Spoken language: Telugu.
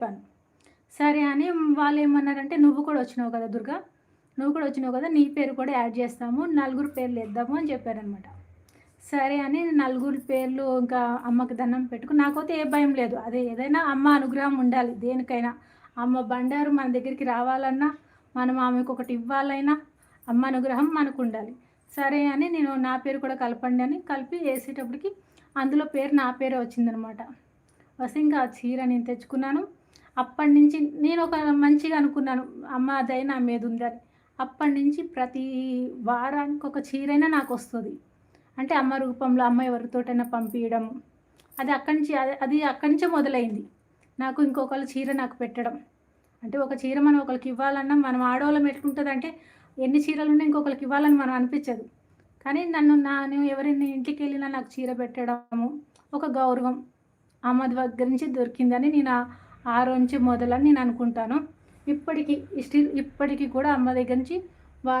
చెప్పాను. సరే అని వాళ్ళేమన్నారంటే, "నువ్వు కూడా వచ్చినావు కదా దుర్గా! నువ్వు కూడా వచ్చినావు కదా! నీ పేరు కూడా యాడ్ చేస్తాము. నలుగురు పేర్లేద్దాము" అని చెప్పారనమాట. సరే అని నలుగురి పేర్లు ఇంకా అమ్మకి దండం పెట్టుకొని నాకైతే ఏ భయం లేదు. అది ఏదైనా అమ్మ అనుగ్రహం ఉండాలి దేనికైనా. అమ్మ బండారు మన దగ్గరికి రావాలన్నా, మనం ఆమెకొకటి ఇవ్వాలైనా అమ్మ అనుగ్రహం మనకుండాలి. సరే అని నేను నా పేరు కూడా కలపండి అని కలిపి ఏసేటప్పటికి అందులో పేరు నా పేరే వచ్చిందనమాట. వస్తే ఇంకా ఆ చీర నేను తెచ్చుకున్నాను. అప్పటినుంచి నేనొక మంచిగా అనుకున్నాను. అమ్మ దయ నా మీదుందని. అప్పటినుంచి ప్రతి వారానికి ఒక చీరైనా నాకొస్తది. అంటే అమ్మ రూపంలో అమ్మ ఎవరితోటైనా పంపియడం. అది అక్కడి నుంచి అది అక్కడి నుంచే మొదలైంది. నాకు ఇంకొకళ్ళు చీర నాకు పెట్టడం. అంటే ఒక చీర మనం ఒకళ్ళకి ఇవ్వాలన్నా మనం ఆడోళ్ళం ఎట్లుంటదంటే ఎన్ని చీరలున్నా ఇంకొకళ్ళకి ఇవ్వాలని మనం అనిపించదు. కానీ నేను ఎవరైనా ఇంటికెళ్ళినా నాకు చీర పెట్టడము, ఒక గౌరవం అమ్మ దగ్గర నుంచి దొరికిందని నేను ఆ రోజు నుంచి మొదలని నేను అనుకుంటాను. ఇప్పటికి ఇప్పటికి కూడా అమ్మ దగ్గర నుంచి